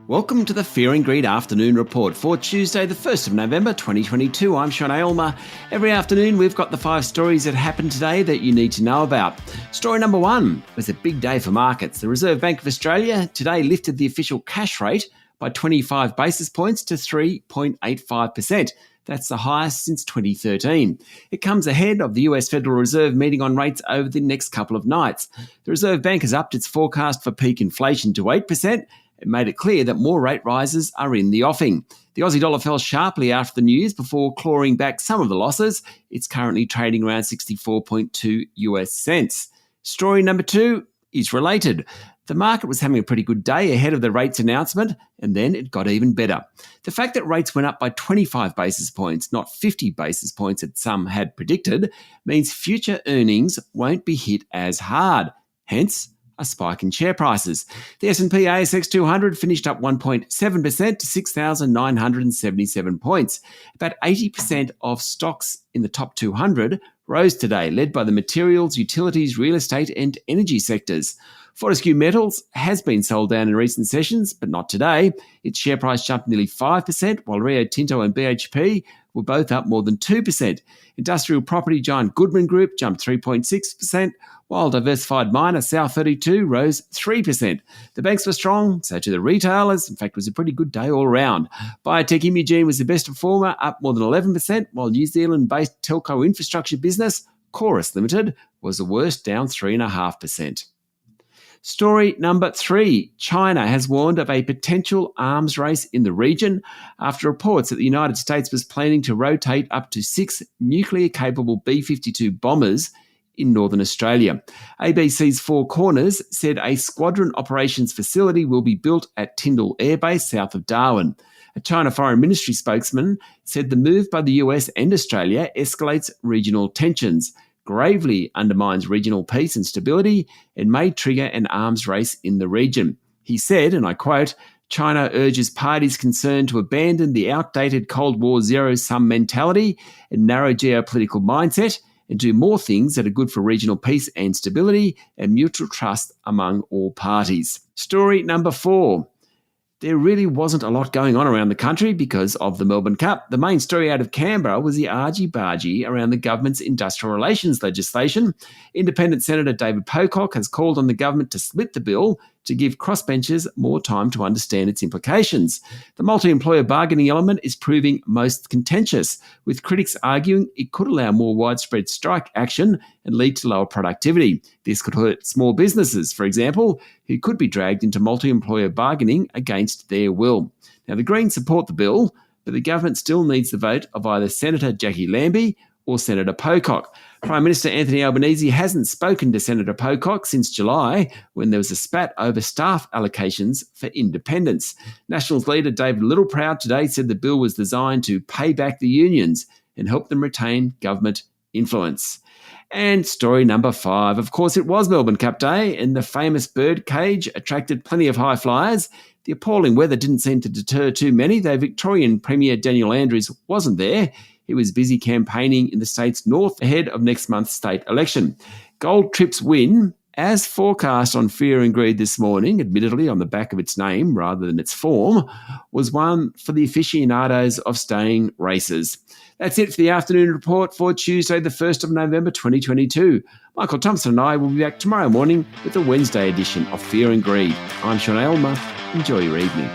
Welcome to the Fear and Greed Afternoon Report for Tuesday, the 1st of November 2022. I'm Sean Aylmer. Every afternoon, we've got the 5 stories that happened today that you need to know about. Story number 1 was a big day for markets. The Reserve Bank of Australia today lifted the official cash rate by 25 basis points to 3.85%. That's the highest since 2013. It comes ahead of the US Federal Reserve meeting on rates over the next couple of nights. The Reserve Bank has upped its forecast for peak inflation to 8%. It made it clear that more rate rises are in the offing. The Aussie dollar fell sharply after the news before clawing back some of the losses. It's currently trading around 64.2 US cents. Story number 2 is related. The market was having a pretty good day ahead of the rates announcement, and then it got even better. The fact that rates went up by 25 basis points, not 50 basis points that some had predicted, means future earnings won't be hit as hard. Hence, a spike in share prices. The S&P ASX 200 finished up 1.7% to 6,977 points. About 80% of stocks in the top 200 rose today, led by the materials, utilities, real estate and energy sectors. Fortescue Metals has been sold down in recent sessions, but not today. Its share price jumped nearly 5%, while Rio Tinto and BHP were both up more than 2%. Industrial property giant Goodman Group jumped 3.6%, while diversified miner South32 rose 3%. The banks were strong, so to the retailers. In fact, it was a pretty good day all round. Biotech Imugene was the best performer, up more than 11%, while New Zealand-based telco infrastructure business Chorus Limited was the worst, down 3.5%. Story number 3. China has warned of a potential arms race in the region after reports that the United States was planning to rotate up to 6 nuclear-capable B-52 bombers in northern Australia. ABC's Four Corners said a squadron operations facility will be built at Tyndall Air Base south of Darwin. A China Foreign Ministry spokesman said the move by the US and Australia escalates regional tensions, gravely undermines regional peace and stability, and may trigger an arms race in the region. He said, and I quote, "China urges parties concerned to abandon the outdated Cold War zero-sum mentality and narrow geopolitical mindset and do more things that are good for regional peace and stability and mutual trust among all parties." Story number 4. There really wasn't a lot going on around the country because of the Melbourne Cup. The main story out of Canberra was the argy-bargy around the government's industrial relations legislation. Independent Senator David Pocock has called on the government to split the bill to give crossbenchers more time to understand its implications. The multi-employer bargaining element is proving most contentious, with critics arguing it could allow more widespread strike action and lead to lower productivity. This could hurt small businesses, for example, who could be dragged into multi-employer bargaining against their will. Now, the Greens support the bill, but the government still needs the vote of either Senator Jackie Lambie or Senator Pocock. Prime Minister Anthony Albanese hasn't spoken to Senator Pocock since July, when there was a spat over staff allocations for independents. Nationals leader David Littleproud today said the bill was designed to pay back the unions and help them retain government influence. And story number 5. Of course, it was Melbourne Cup Day, and the famous bird cage attracted plenty of high flyers. The appalling weather didn't seem to deter too many, though Victorian Premier Daniel Andrews wasn't there. He was busy campaigning in the state's north ahead of next month's state election. Gold Trip's win, as forecast on Fear and Greed this morning, admittedly on the back of its name rather than its form, was one for the aficionados of staying races. That's it for the afternoon report for Tuesday, the 1st of November 2022. Michael Thompson and I will be back tomorrow morning with the Wednesday edition of Fear and Greed. I'm Sean Aylmer. Enjoy your evening.